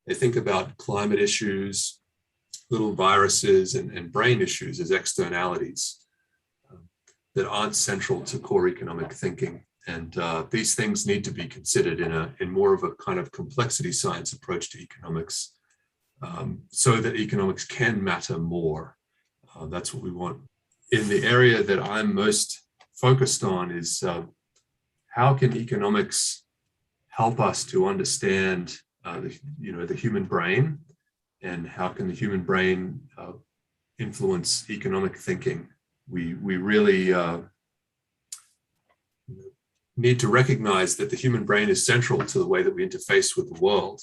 They think about climate issues, little viruses, and brain issues as externalities that aren't central to core economic thinking. And these things need to be considered in more of a kind of complexity science approach to economics, so that economics can matter more. That's what we want. In the area that I'm most focused on is how can economics help us to understand the human brain, and how can the human brain influence economic thinking. We really need to recognize that the human brain is central to the way that we interface with the world,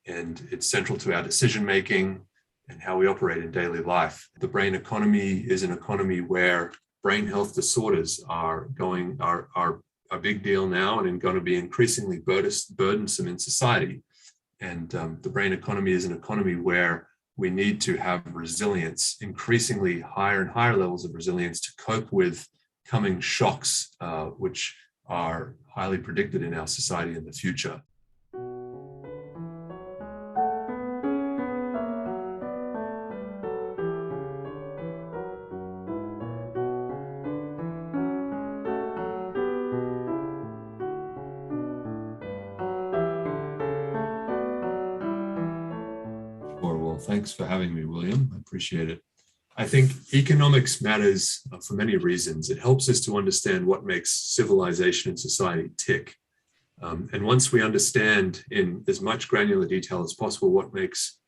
and it's central to our decision making and how we operate in daily life. The brain economy is an economy where brain health disorders are a big deal now and going to be increasingly burdensome in society. And the brain economy is an economy where we need to have resilience, increasingly higher and higher levels of resilience to cope with coming shocks, which are highly predicted in our society in the future. Well, thanks for having me, William. I appreciate it. I think economics matters for many reasons. It helps us to understand what makes civilization and society tick. And once we understand in as much granular detail as possible what makes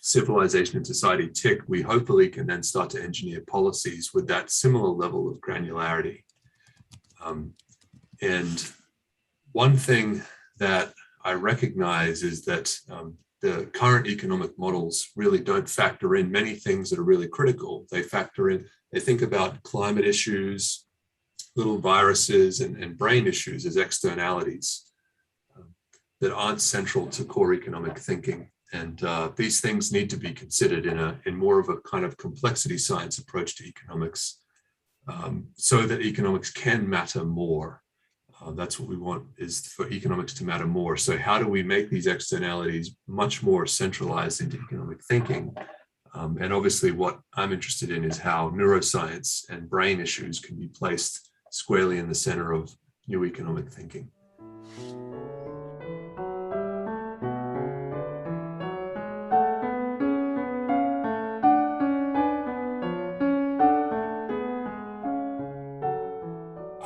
civilization and society tick, we hopefully can then start to engineer policies with that similar level of granularity. And one thing that I recognize is that the current economic models really don't factor in many things that are really critical. They think about climate issues, little viruses, and brain issues as externalities that aren't central to core economic thinking. And these things need to be considered in more of a kind of complexity science approach to economics, so that economics can matter more. That's what we want, is for economics to matter more. So how do we make these externalities much more centralized into economic thinking? And obviously what I'm interested in is how neuroscience and brain issues can be placed squarely in the center of new economic thinking.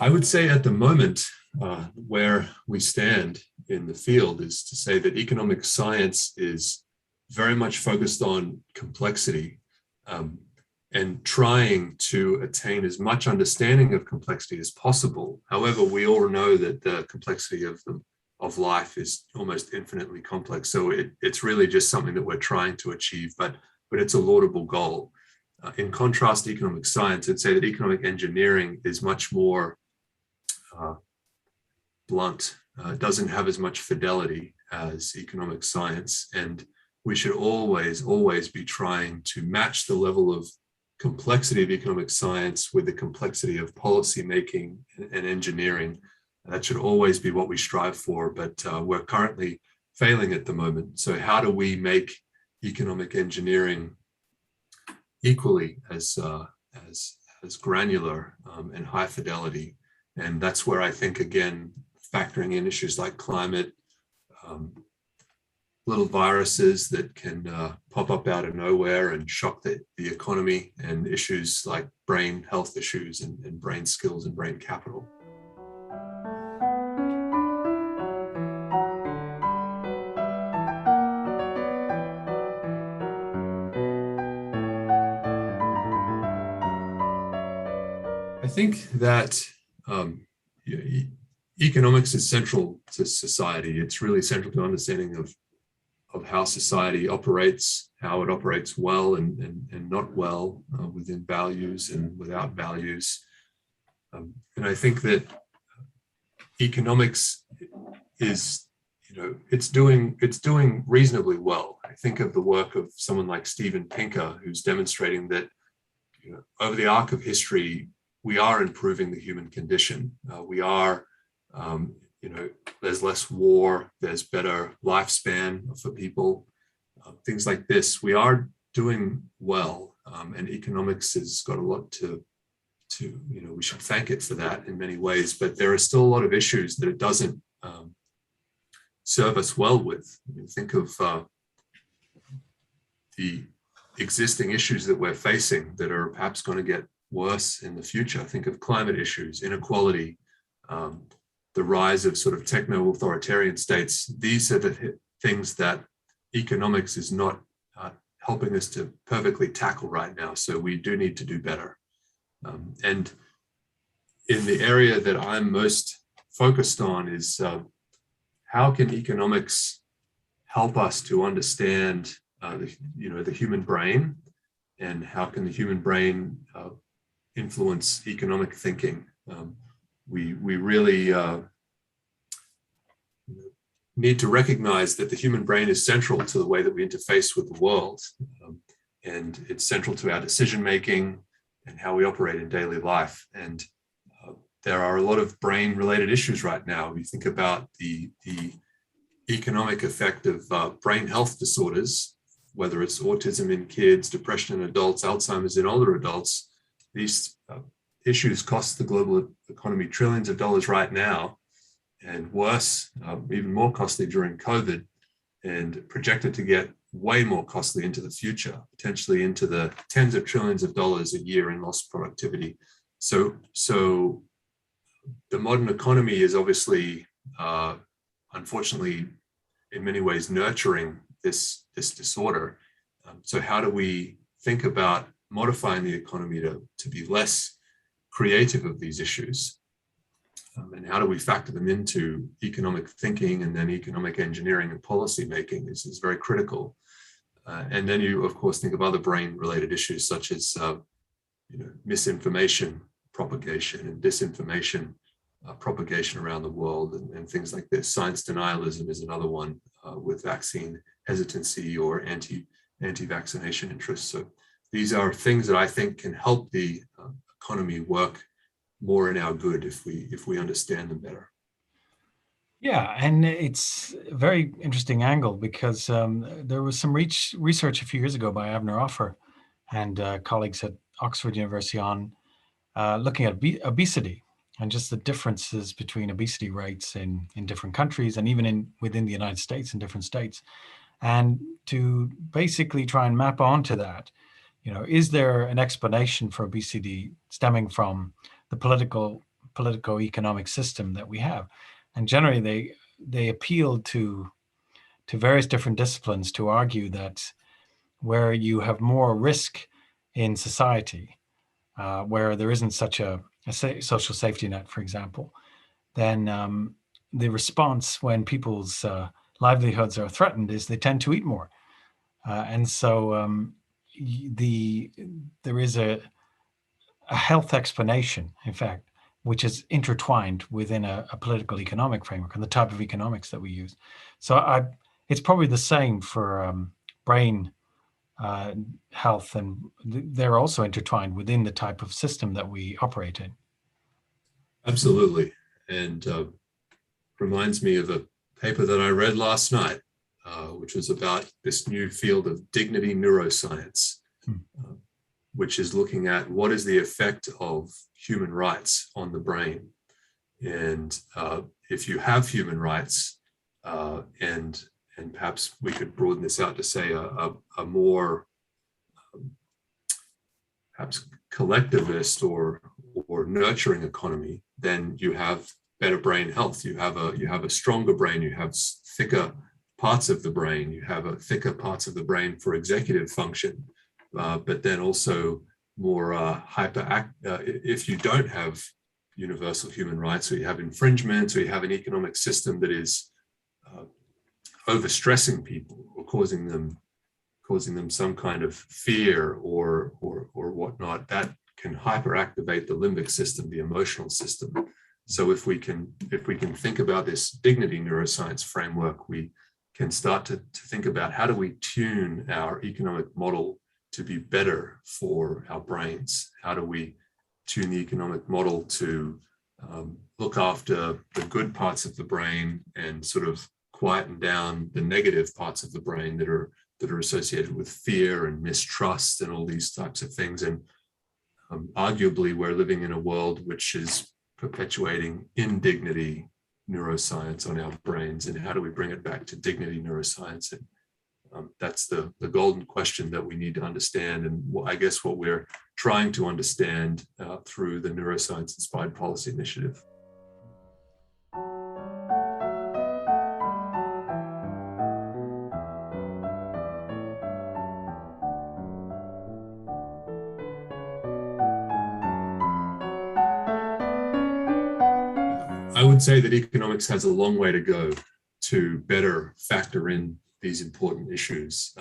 I would say at the moment, where we stand in the field is to say that economic science is very much focused on complexity, and trying to attain as much understanding of complexity as possible. However, we all know that the complexity of life is almost infinitely complex. So it's really just something that we're trying to achieve, but it's a laudable goal. In contrast to economic science, I'd say that economic engineering is much more blunt. It doesn't have as much fidelity as economic science, and we should always be trying to match the level of complexity of economic science with the complexity of policy making and engineering. That should always be what we strive for, but we're currently failing at the moment. So how do we make economic engineering equally as granular and high fidelity? And that's where I think, again, factoring in issues like climate, little viruses that can pop up out of nowhere and shock the economy, and issues like brain health issues and brain skills and brain capital. I think that economics is central to society. It's really central to understanding of how society operates, how it operates well and not well, within values and without values. And I think that economics is, it's doing reasonably well. I think of the work of someone like Steven Pinker, who's demonstrating that over the arc of history, we are improving the human condition. We are there's less war, there's better lifespan for people, things like this. We are doing well, and economics has got a lot to we should thank it for that in many ways, but there are still a lot of issues that it doesn't serve us well with. I mean, think of the existing issues that we're facing that are perhaps going to get worse in the future. Think of climate issues, inequality, the rise of sort of techno-authoritarian states. These are the things that economics is not helping us to perfectly tackle right now. So we do need to do better. And in the area that I'm most focused on is how can economics help us to understand the human brain, and how can the human brain influence economic thinking? We really need to recognize that the human brain is central to the way that we interface with the world, and it's central to our decision making and how we operate in daily life. And there are a lot of brain related issues right now. We think about the economic effect of brain health disorders, whether it's autism in kids, depression in adults, Alzheimer's in older adults. These issues cost the global economy trillions of dollars right now, and worse, even more costly during COVID, and projected to get way more costly into the future, potentially into the tens of trillions of dollars a year in lost productivity. So the modern economy is obviously, unfortunately, in many ways nurturing this disorder. So how do we think about modifying the economy to be less creative of these issues? And how do we factor them into economic thinking, and then economic engineering and policy making is very critical. And then you, of course, think of other brain-related issues such as misinformation propagation and disinformation propagation around the world, and things like this. Science denialism is another one, with vaccine hesitancy or anti-vaccination interests. So these are things that I think can help the economy work more in our good if we understand them better. Yeah, and it's a very interesting angle, because there was some research a few years ago by Avner Offer and colleagues at Oxford University on looking at obesity and just the differences between obesity rates in different countries, and even within the United States in different states, and to basically try and map onto that. Is there an explanation for obesity stemming from the politico-economic system that we have? And generally, they appeal to various different disciplines to argue that where you have more risk in society, where there isn't such a social safety net, for example, then the response when people's livelihoods are threatened is they tend to eat more. And so there is a health explanation, in fact, which is intertwined within a political economic framework and the type of economics that we use. So it's probably the same for brain health, and they're also intertwined within the type of system that we operate in. Absolutely. And reminds me of a paper that I read last night, which was about this new field of dignity neuroscience, which is looking at what is the effect of human rights on the brain. And if you have human rights, and perhaps we could broaden this out to say a more perhaps collectivist or nurturing economy, then you have better brain health. You have a stronger brain. You have thicker parts of the brain. You have thicker parts of the brain for executive function, but then also more if you don't have universal human rights, or you have infringements, or you have an economic system that is overstressing people or causing them some kind of fear or whatnot, that can hyperactivate the limbic system, the emotional system. So if we can think about this dignity neuroscience framework, we can start to think about how do we tune our economic model to be better for our brains? How do we tune the economic model to look after the good parts of the brain and sort of quieten down the negative parts of the brain that are associated with fear and mistrust and all these types of things. And arguably, we're living in a world which is perpetuating indignity neuroscience on our brains. And how do we bring it back to dignity neuroscience? And that's the golden question that we need to understand. And I guess what we're trying to understand through the Neuroscience Inspired Policy Initiative. I would say that economics has a long way to go to better factor in these important issues.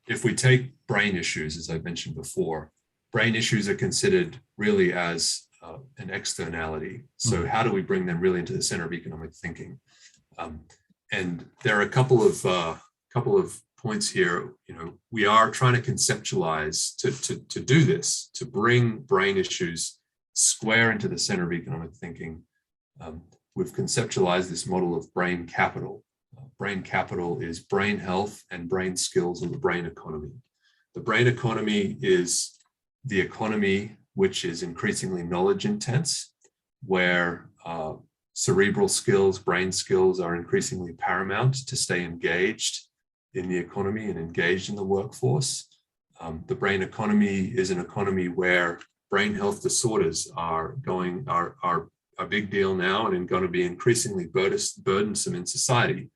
If we take brain issues, as I mentioned before, brain issues are considered really as an externality. So how do we bring them really into the center of economic thinking? And there are a couple of points here. We are trying to conceptualize to do this, to bring brain issues square into the center of economic thinking. We've conceptualized this model of brain capital. Brain capital is brain health and brain skills in the brain economy. The brain economy is the economy which is increasingly knowledge intense, where cerebral skills, brain skills are increasingly paramount to stay engaged in the economy and engaged in the workforce. The brain economy is an economy where brain health disorders are a big deal now and going to be increasingly burdensome in society.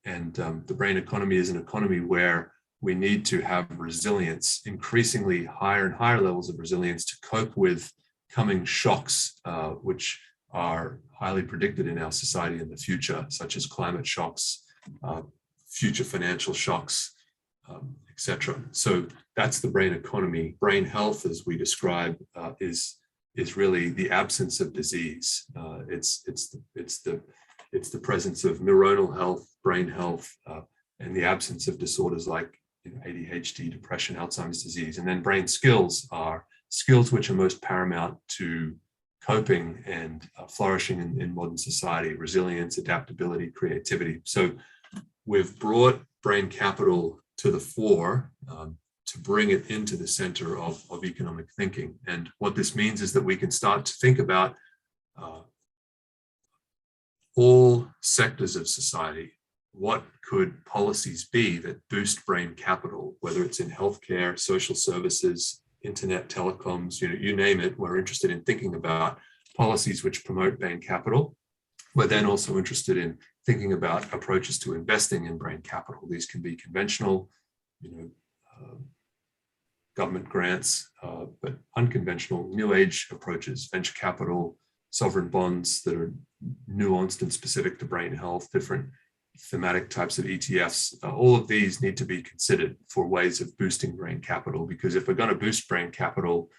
And the brain economy is an economy where we need to have resilience, increasingly higher and higher levels of resilience to cope with coming shocks, which are highly predicted in our society in the future, such as climate shocks, future financial shocks, etc. So that's the brain economy. Brain health, as we describe, is really the absence of disease. It's the presence of neuronal health, brain health, and the absence of disorders like ADHD, depression, Alzheimer's disease. And then brain skills are skills which are most paramount to coping and flourishing in modern society: resilience, adaptability, creativity. So we've brought brain capital to the fore to bring it into the center of economic thinking. And what this means is that we can start to think about all sectors of society. What could policies be that boost brain capital, whether it's in healthcare, social services, internet, telecoms, you name it. We're interested in thinking about policies which promote brain capital. We're then also interested in thinking about approaches to investing in brain capital. These can be conventional, government grants, but unconventional, new age approaches, venture capital, sovereign bonds that are nuanced and specific to brain health, different thematic types of ETFs. All of these need to be considered for ways of boosting brain capital, because if we're going to boost brain capital,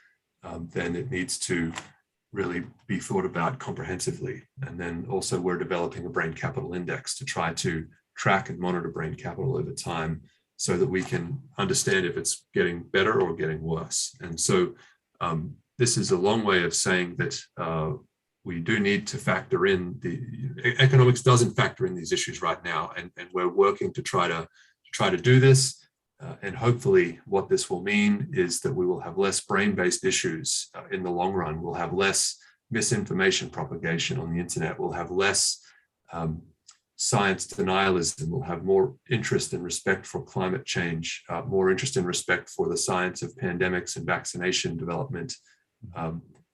then it needs to really be thought about comprehensively. And then also we're developing a brain capital index to try to track and monitor brain capital over time so that we can understand if it's getting better or getting worse. And so this is a long way of saying that we do need to factor in economics doesn't factor in these issues right now. And we're working to try to do this. And hopefully what this will mean is that we will have less brain-based issues in the long run. We'll have less misinformation propagation on the internet. We'll have less science denialism. We'll have more interest and respect for climate change, more interest and respect for the science of pandemics and vaccination development,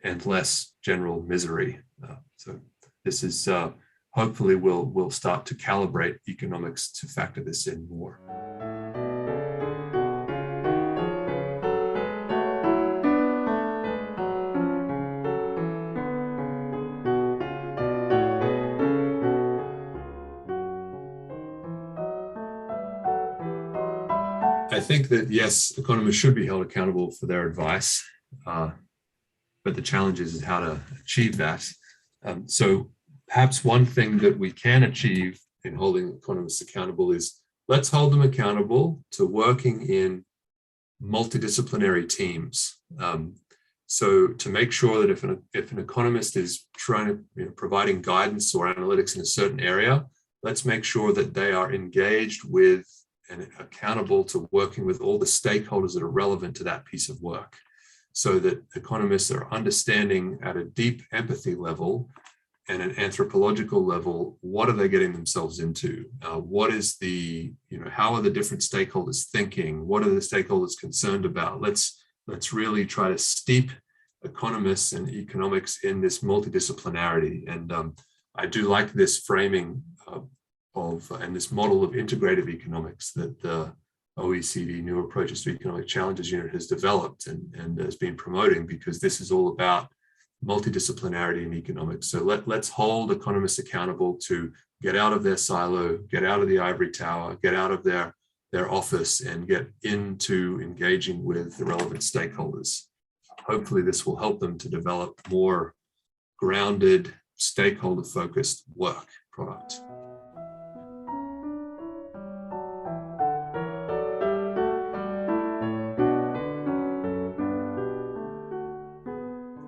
and less general misery. So this is hopefully we'll start to calibrate economics to factor this in more. I think that, yes, economists should be held accountable for their advice, but the challenge is how to achieve that. So perhaps one thing that we can achieve in holding economists accountable is let's hold them accountable to working in multidisciplinary teams. So to make sure that if an economist is trying to providing guidance or analytics in a certain area, let's make sure that they are engaged with and accountable to working with all the stakeholders that are relevant to that piece of work, so that economists are understanding at a deep empathy level and an anthropological level, what are they getting themselves into? What is how are the different stakeholders thinking? What are the stakeholders concerned about? Let's really try to steep economists and economics in this multidisciplinarity. And I do like this framing and this model of integrative economics that the OECD New Approaches to Economic Challenges Unit has developed and has been promoting, because this is all about multidisciplinarity in economics. So let's hold economists accountable to get out of their silo, get out of the ivory tower, get out of their office and get into engaging with the relevant stakeholders. Hopefully this will help them to develop more grounded, stakeholder-focused work product.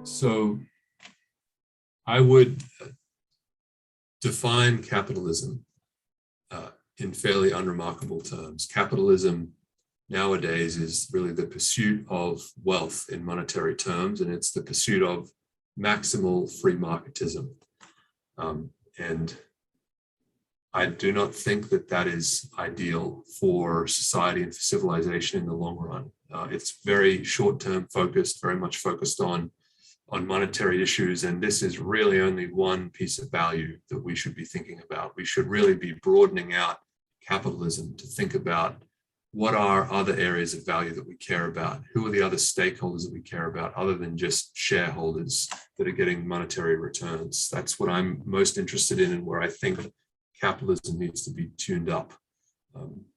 So I would define capitalism in fairly unremarkable terms. Capitalism nowadays is really the pursuit of wealth in monetary terms, and it's the pursuit of maximal free marketism. And I do not think that that is ideal for society and for civilization in the long run. It's very short-term focused, very much focused on monetary issues, and this is really only one piece of value that we should be thinking about. We should really be broadening out capitalism to think about what are other areas of value that we care about? Who are the other stakeholders that we care about other than just shareholders that are getting monetary returns? That's what I'm most interested in, and where I think capitalism needs to be tuned up,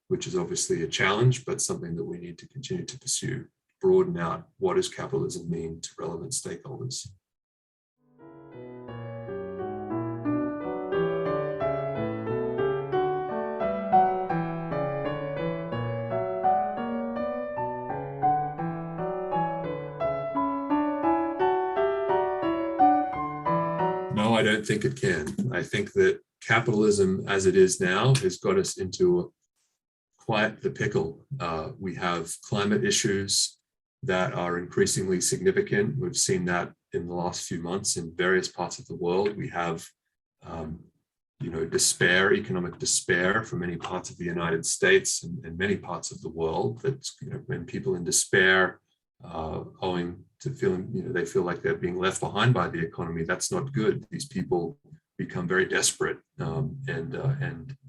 which is obviously a challenge, but something that we need to continue to pursue. Broaden out what does capitalism mean to relevant stakeholders. No, I don't think it can. I think that capitalism as it is now has got us into quite the pickle. We have climate issues that are increasingly significant. We've seen that in the last few months in various parts of the world. We have, despair, economic despair for many parts of the United States and many parts of the world. That's, when people in despair, owing to feeling, they feel like they're being left behind by the economy. That's not good. These people become very desperate, and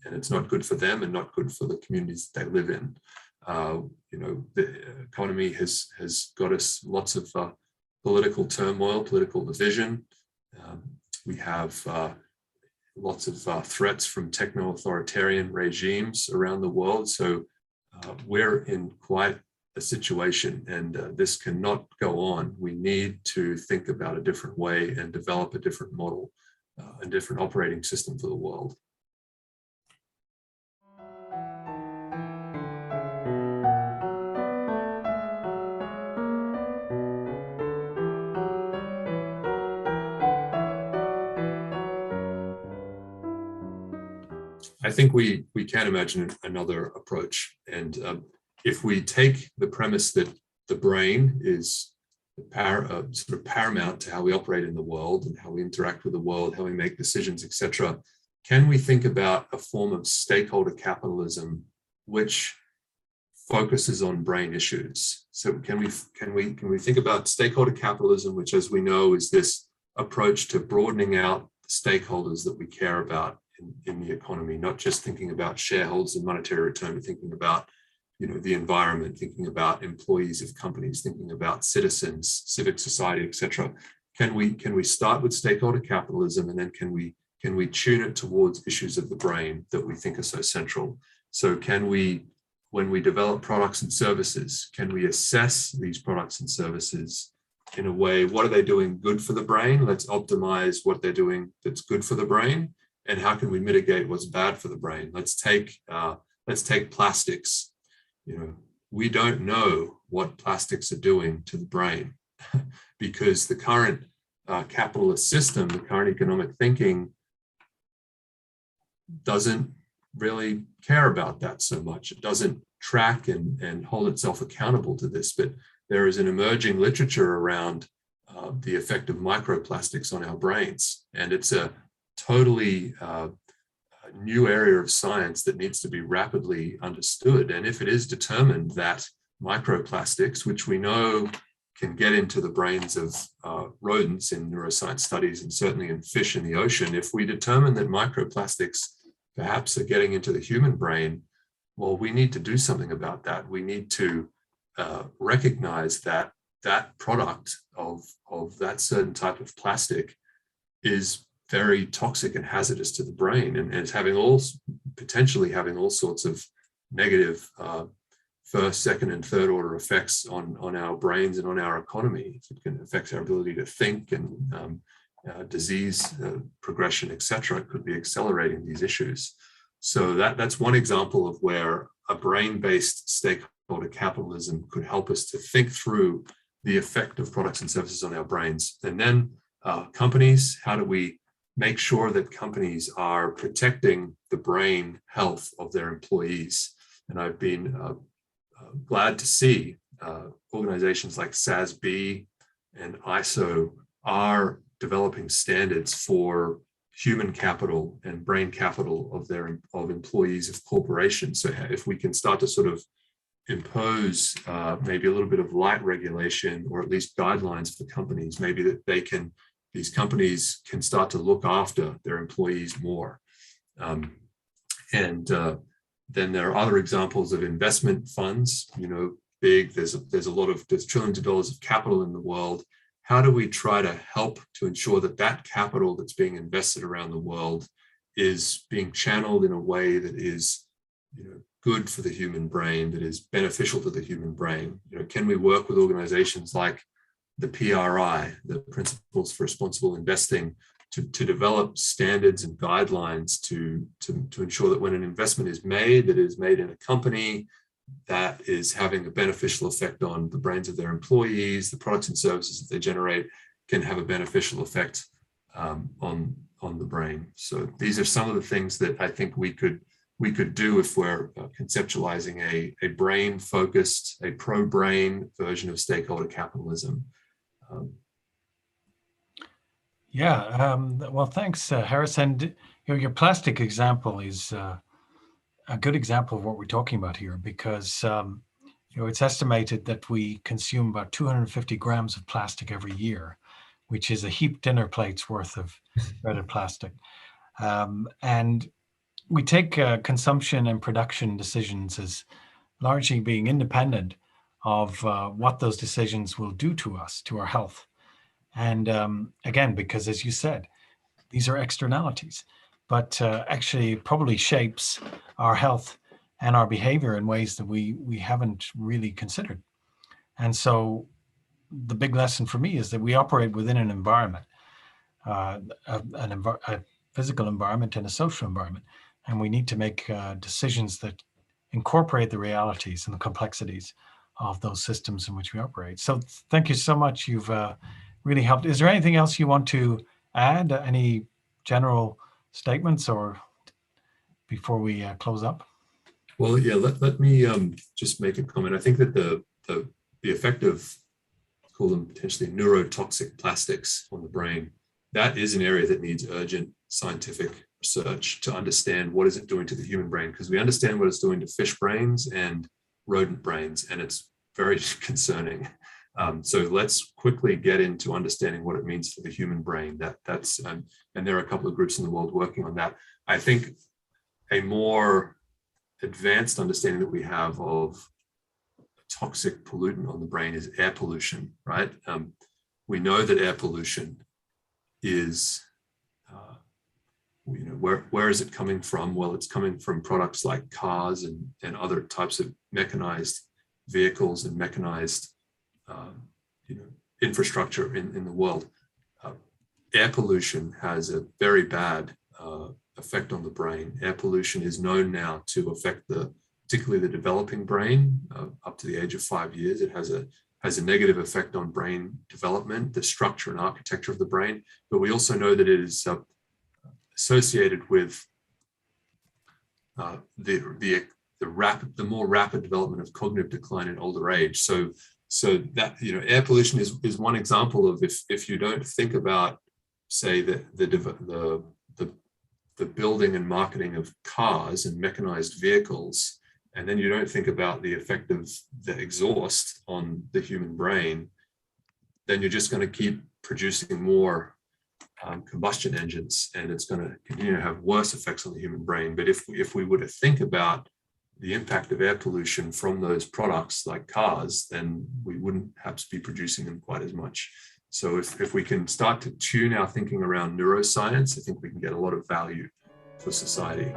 it's not good for them and not good for the communities that they live in. The economy has got us lots of political turmoil, political division. We have lots of threats from techno-authoritarian regimes around the world. So we're in quite a situation, and this cannot go on. We need to think about a different way and develop a different model, a different operating system for the world. I think we can imagine another approach. And if we take the premise that the brain is sort of paramount to how we operate in the world and how we interact with the world, how we make decisions, etc., can we think about a form of stakeholder capitalism which focuses on brain issues? So can we think about stakeholder capitalism, which, as we know, is this approach to broadening out the stakeholders that we care about in the economy, not just thinking about shareholders and monetary return, but thinking about the environment, thinking about employees of companies, thinking about citizens, civic society, etc. Can we start with stakeholder capitalism, and then can we tune it towards issues of the brain that we think are so central? So can we, when we develop products and services, can we assess these products and services in a way, what are they doing good for the brain? Let's optimize what they're doing that's good for the brain. And how can we mitigate what's bad for the brain? Let's take plastics. We don't know what plastics are doing to the brain. because the current capitalist system, the current economic thinking, doesn't really care about that so much. It doesn't track and hold itself accountable to this. But there is an emerging literature around the effect of microplastics on our brains. And it's a totally new area of science that needs to be rapidly understood. And if it is determined that microplastics, which we know can get into the brains of rodents in neuroscience studies and certainly in fish in the ocean, if we determine that microplastics perhaps are getting into the human brain, well, we need to do something about that. We need to recognize that that product of that certain type of plastic is very toxic and hazardous to the brain, and it's potentially having all sorts of negative first, second, and third order effects on our brains and on our economy. It can affect our ability to think, and disease progression, etc. It could be accelerating these issues. So that's one example of where a brain-based stakeholder capitalism could help us to think through the effect of products and services on our brains. And then companies, how do we make sure that companies are protecting the brain health of their employees? And I've been glad to see organizations like SASB and ISO are developing standards for human capital and brain capital of employees of corporations. So if we can start to sort of impose maybe a little bit of light regulation, or at least guidelines for companies, maybe that these companies can start to look after their employees more. Then there are other examples of investment funds, big, there's trillions of dollars of capital in the world. How do we try to help to ensure that that capital that's being invested around the world is being channeled in a way that is, good for the human brain, that is beneficial to the human brain? Can we work with organizations like the PRI, the Principles for Responsible Investing, to develop standards and guidelines to ensure that when an investment is made, that it is made in a company that is having a beneficial effect on the brains of their employees, the products and services that they generate can have a beneficial effect on the brain. So these are some of the things that I think we could do if we're conceptualizing a brain-focused, a pro-brain version of stakeholder capitalism. Well, thanks, Harris. And your plastic example is a good example of what we're talking about here, because it's estimated that we consume about 250 grams of plastic every year, which is a heaped dinner plate's worth of shredded plastic. And we take consumption and production decisions as largely being independent of what those decisions will do to us, to our health. And again, because as you said, these are externalities, but actually probably shapes our health and our behavior in ways that we haven't really considered. And so the big lesson for me is that we operate within an environment, a physical environment and a social environment. And we need to make decisions that incorporate the realities and the complexities of those systems in which we operate. So thank you so much. You've really helped. Is there anything else you want to add? Any general statements, or before we close up? Well, yeah, let me just make a comment. I think that the effect of, call them potentially neurotoxic plastics on the brain, that is an area that needs urgent scientific research to understand what is it doing to the human brain, because we understand what it's doing to fish brains and rodent brains, and it's very concerning. So let's quickly get into understanding what it means for the human brain. That's and there are a couple of groups in the world working on that. I think a more advanced understanding that we have of toxic pollutant on the brain is air pollution, right? We know that air pollution is, where is it coming from? Well, it's coming from products like cars and other types of mechanized vehicles and mechanized infrastructure in the world. Air pollution has a very bad effect on the brain. Air pollution is known now to affect particularly the developing brain up to the age of 5 years. It has has a negative effect on brain development, the structure and architecture of the brain. But we also know that it is associated with the more rapid development of cognitive decline in older age. So that, air pollution is one example of, if you don't think about, say, the building and marketing of cars and mechanized vehicles, and then you don't think about the effect of the exhaust on the human brain, then you're just going to keep producing more combustion engines, and it's going to continue to have worse effects on the human brain. But if we were to think about the impact of air pollution from those products like cars, then we wouldn't perhaps be producing them quite as much. So if we can start to tune our thinking around neuroscience, I think we can get a lot of value for society.